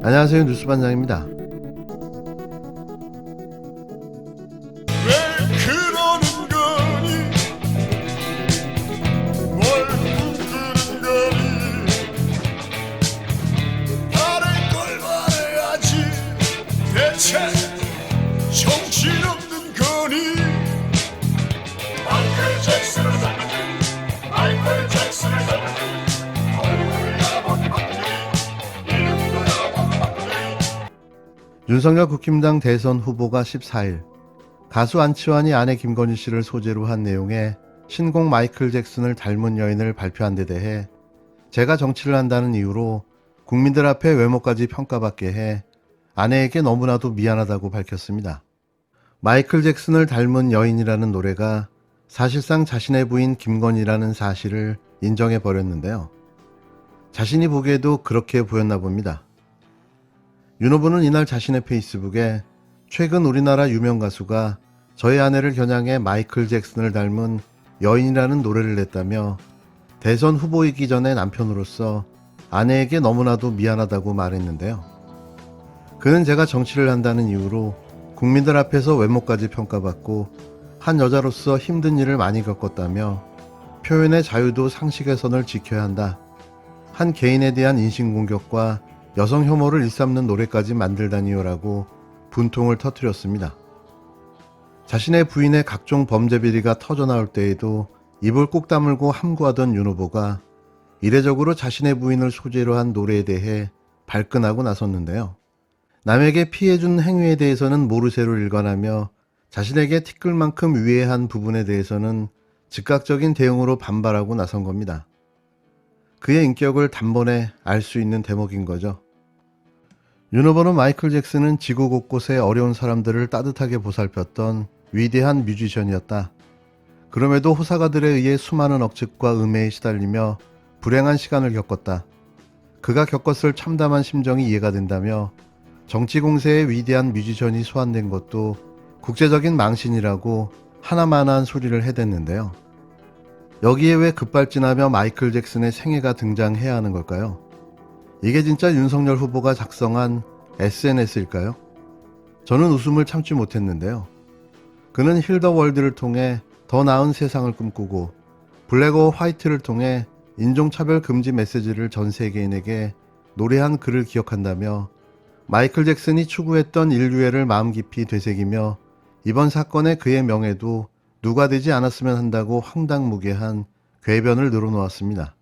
안녕하세요. 뉴스반장입니다. 왜 그러는 거니 뭘 꿈꾸는 거니 다른 걸 말해야지 대체 정신없는 거니 마이클 잭슨을 닮은 마이클 잭슨을 닮은 윤석열 국힘당 대선 후보가 14일 가수 안치환이 아내 김건희 씨를 소재로 한 내용의 신곡 마이클 잭슨을 닮은 여인을 발표한 데 대해 제가 정치를 한다는 이유로 국민들 앞에 외모까지 평가받게 해 아내에게 너무나도 미안하다고 밝혔습니다. 마이클 잭슨을 닮은 여인이라는 노래가 사실상 자신의 부인 김건희라는 사실을 인정해 버렸는데요. 자신이 보기에도 그렇게 보였나 봅니다. 윤 후보는 이날 자신의 페이스북에 최근 우리나라 유명 가수가 저의 아내를 겨냥해 마이클 잭슨을 닮은 여인이라는 노래를 냈다며 대선 후보이기 전에 남편으로서 아내에게 너무나도 미안하다고 말했는데요. 그는 제가 정치를 한다는 이유로 국민들 앞에서 외모까지 평가받고 한 여자로서 힘든 일을 많이 겪었다며 표현의 자유도 상식의 선을 지켜야 한다. 한 개인에 대한 인신공격과 여성 혐오를 일삼는 노래까지 만들다니요라고 분통을 터뜨렸습니다. 자신의 부인의 각종 범죄 비리가 터져나올 때에도 입을 꼭 다물고 함구하던 윤 후보가 이례적으로 자신의 부인을 소재로 한 노래에 대해 발끈하고 나섰는데요. 남에게 피해준 행위에 대해서는 모르쇠로 일관하며 자신에게 티끌 만큼 위해한 부분에 대해서는 즉각적인 대응으로 반발하고 나선 겁니다. 그의 인격을 단번에 알 수 있는 대목인 거죠. 윤 후보는 마이클 잭슨은 지구 곳곳의 어려운 사람들을 따뜻하게 보살폈던 위대한 뮤지션이었다. 그럼에도 호사가들에 의해 수많은 억측과 음해에 시달리며 불행한 시간을 겪었다. 그가 겪었을 참담한 심정이 이해가 된다며 정치 공세의 위대한 뮤지션이 소환된 것도 국제적인 망신이라고 하나만한 소리를 해댔는데요. 여기에 왜 급발진하며 마이클 잭슨의 생애가 등장해야 하는 걸까요? 이게 진짜 윤석열 후보가 작성한 SNS일까요? 저는 웃음을 참지 못했는데요. 그는 힐 더 월드를 통해 더 나은 세상을 꿈꾸고 블랙 오 화이트를 통해 인종차별 금지 메시지를 전 세계인에게 노래한 그를 기억한다며 마이클 잭슨이 추구했던 인류애를 마음 깊이 되새기며 이번 사건의 그의 명예도 누가 되지 않았으면 한다고 황당무계한 궤변을 늘어놓았습니다.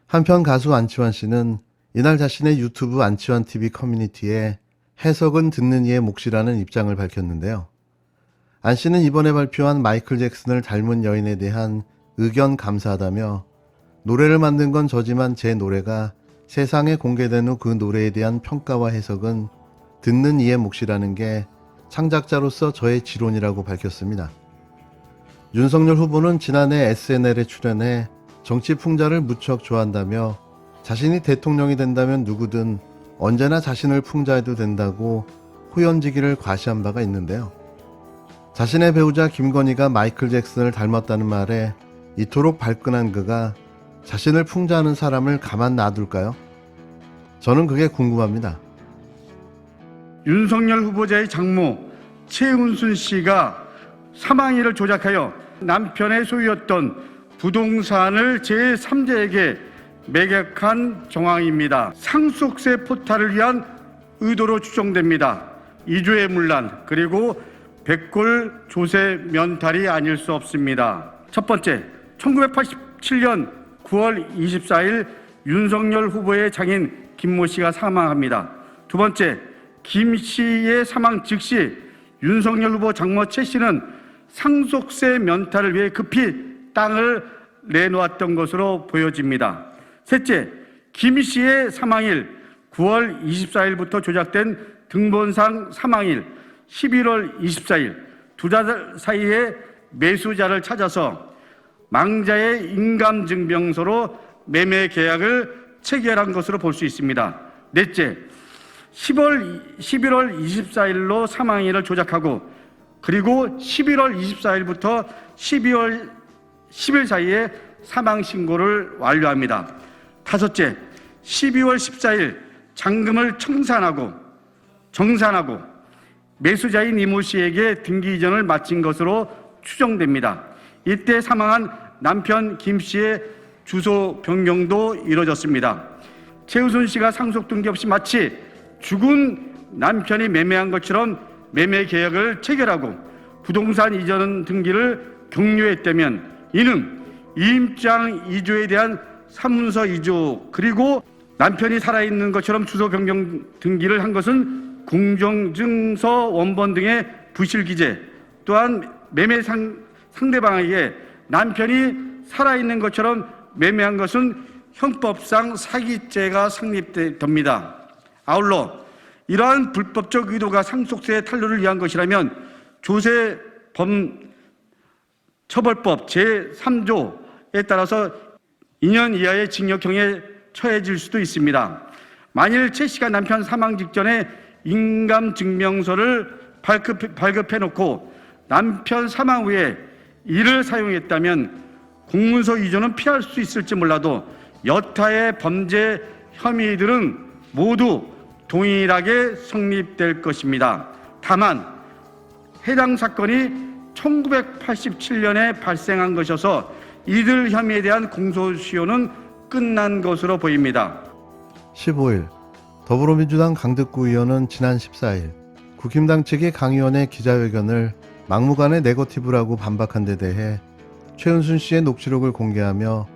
한편 가수 안치환 씨는 이날 자신의 유튜브 안치환TV 커뮤니티에 해석은 듣는 이의 몫이라는 입장을 밝혔는데요. 안 씨는 이번에 발표한 마이클 잭슨을 닮은 여인에 대한 의견 감사하다며 노래를 만든 건 저지만 제 노래가 세상에 공개된 후 그 노래에 대한 평가와 해석은 듣는 이의 몫이라는 게 창작자로서 저의 지론이라고 밝혔습니다. 윤석열 후보는 지난해 SNL에 출연해 정치 풍자를 무척 좋아한다며 자신이 대통령이 된다면 누구든 언제나 자신을 풍자해도 된다고 호연지기를 과시한 바가 있는데요. 자신의 배우자 김건희가 마이클 잭슨을 닮았다는 말에 이토록 발끈한 그가 자신을 풍자하는 사람을 가만 놔둘까요? 저는 그게 궁금합니다. 윤석열 후보자의 장모 최은순 씨가 사망일을 조작하여 남편의 소유였던 부동산을 제3자에게 매각한 정황입니다. 상속세 포탈을 위한 의도로 추정됩니다. 이주의 문란 그리고 백골 조세 면탈이 아닐 수 없습니다. 첫 번째, 1987년 9월 24일 윤석열 후보의 장인 김모 씨가 사망합니다. 두 번째, 김 씨의 사망 즉시 윤석열 후보 장모 최 씨는 상속세 면탈을 위해 급히 땅을 내놓았던 것으로 보여집니다. 셋째, 김 씨의 사망일 9월 24일부터 조작된 등본상 사망일 11월 24일 두 달 사이에 매수자를 찾아서 망자의 인감증명서로 매매 계약을 체결한 것으로 볼 수 있습니다. 넷째, 11월 24일로 사망일을 조작하고 그리고 11월 24일부터 12월 10일 사이에 사망신고를 완료합니다. 다섯째, 12월 14일 잔금을 정산하고 매수자인 이모 씨에게 등기 이전을 마친 것으로 추정됩니다. 이때 사망한 남편 김 씨의 주소 변경도 이뤄졌습니다. 최은순 씨가 상속 등기 없이 마치 죽은 남편이 매매한 것처럼 매매 계약을 체결하고 부동산 이전 등기를 격려했다면 이는 이임장 이주에 대한 사문서 이주 그리고 남편이 살아있는 것처럼 주소 변경 등기를 한 것은 공정증서 원본 등의 부실 기재 또한 매매 상대방에게 남편이 살아있는 것처럼 매매한 것은 형법상 사기죄가 성립됩니다. 아울러 이러한 불법적 의도가 상속세 탈루를 위한 것이라면 조세범처벌법 제3조에 따라서 2년 이하의 징역형에 처해질 수도 있습니다. 만일 최 씨가 남편 사망 직전에 인감증명서를 발급해놓고 남편 사망 후에 이를 사용했다면 공문서 이전은 피할 수 있을지 몰라도 여타의 범죄 혐의들은 모두 동일하게 성립될 것입니다. 다만 해당 사건이 1987년에 발생한 것이어서 이들 혐의에 대한 공소시효는 끝난 것으로 보입니다. 15일 더불어민주당 강득구 의원은 지난 14일 국힘당 측이 강 의원의 기자회견을 막무가내 네거티브라고 반박한 데 대해 최은순 씨의 녹취록을 공개하며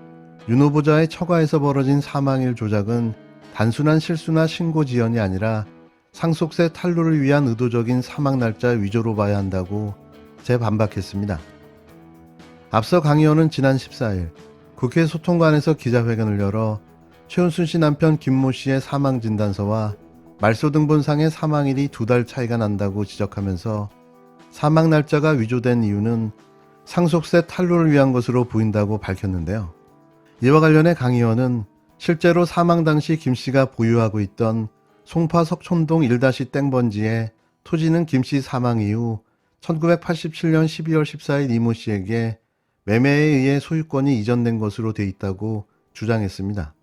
윤 후보자의 처가에서 벌어진 사망일 조작은 단순한 실수나 신고 지연이 아니라 상속세 탈루를 위한 의도적인 사망 날짜 위조로 봐야 한다고 재반박했습니다. 앞서 강 의원은 지난 14일 국회 소통관에서 기자회견을 열어 최은순 씨 남편 김모 씨의 사망 진단서와 말소 등본상의 사망일이 2달 차이가 난다고 지적하면서 사망 날짜가 위조된 이유는 상속세 탈루를 위한 것으로 보인다고 밝혔는데요. 이와 관련해 강 의원은 실제로 사망 당시 김 씨가 보유하고 있던 송파 석촌동 1-땡번지의 토지는 김 씨 사망 이후 1987년 12월 14일 이모 씨에게 매매에 의해 소유권이 이전된 것으로 돼 있다고 주장했습니다.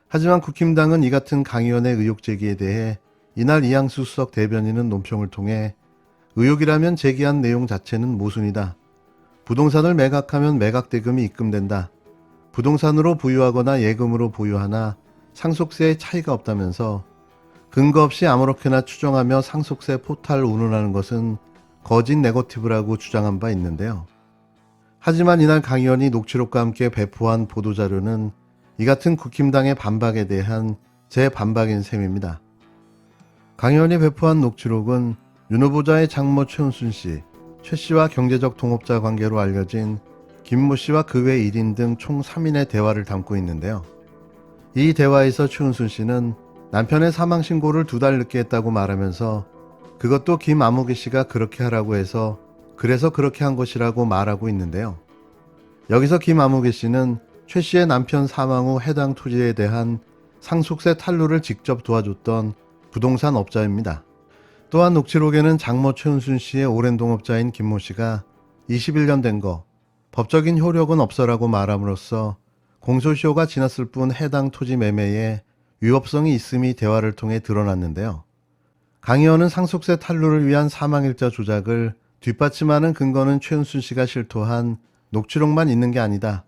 하지만 국힘당은 이 같은 강 의원의 의혹 제기에 대해 이날 이항수 수석 대변인은 논평을 통해 의혹이라면 제기한 내용 자체는 모순이다. 부동산을 매각하면 매각대금이 입금된다. 부동산으로 보유하거나 예금으로 보유하나 상속세에 차이가 없다면서 근거 없이 아무렇게나 추정하며 상속세 포탈 운운하는 것은 거짓 네거티브라고 주장한 바 있는데요. 하지만 이날 강 의원이 녹취록과 함께 배포한 보도자료는 이 같은 국힘당의 반박에 대한 재반박인 셈입니다. 강 의원이 배포한 녹취록은 윤 후보자의 장모 최은순 씨, 최 씨와 경제적 동업자 관계로 알려진 김모 씨와 그 외 1인 등 총 3인의 대화를 담고 있는데요. 이 대화에서 최은순 씨는 남편의 사망 신고를 2달 늦게 했다고 말하면서 그것도 김아무개 씨가 그렇게 하라고 해서 그래서 그렇게 한 것이라고 말하고 있는데요. 여기서 김아무개 씨는 최 씨의 남편 사망 후 해당 토지에 대한 상속세 탈루를 직접 도와줬던 부동산 업자입니다. 또한 녹취록에는 장모 최은순 씨의 오랜 동업자인 김모 씨가 21년 된 거 법적인 효력은 없어라고 말함으로써 공소시효가 지났을 뿐 해당 토지 매매에 위법성이 있음이 대화를 통해 드러났는데요. 강 의원은 상속세 탈루를 위한 사망일자 조작을 뒷받침하는 근거는 최은순 씨가 실토한 녹취록만 있는 게 아니다.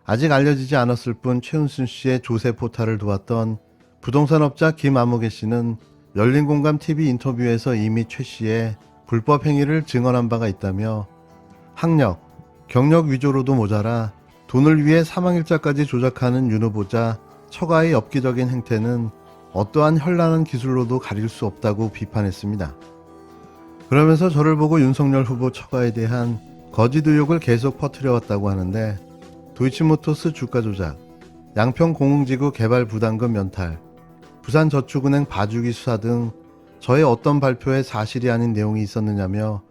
아직 알려지지 않았을 뿐 최은순 씨의 조세 포탈을 도왔던 부동산업자 김아무개 씨는 열린공감TV 인터뷰에서 이미 최 씨의 불법 행위를 증언한 바가 있다며 학력, 경력 위조로도 모자라 돈을 위해 사망일자까지 조작하는 윤 후보자 처가의 엽기적인 행태는 어떠한 현란한 기술로도 가릴 수 없다고 비판했습니다. 그러면서 저를 보고 윤석열 후보 처가에 대한 거짓 의혹을 계속 퍼뜨려왔다고 하는데 도이치모터스 주가 조작, 양평 공흥지구 개발 부담금 면탈, 부산저축은행 봐주기 수사 등 저의 어떤 발표에 사실이 아닌 내용이 있었느냐며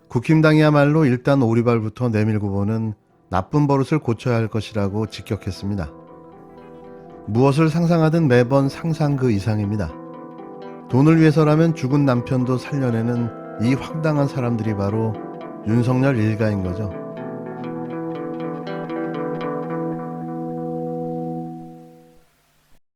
국힘당이야말로 일단 오리발부터 내밀고 보는 나쁜 버릇을 고쳐야 할 것이라고 직격했습니다. 무엇을 상상하든 매번 상상 그 이상입니다. 돈을 위해서라면 죽은 남편도 살려내는 이 황당한 사람들이 바로 윤석열 일가인 거죠.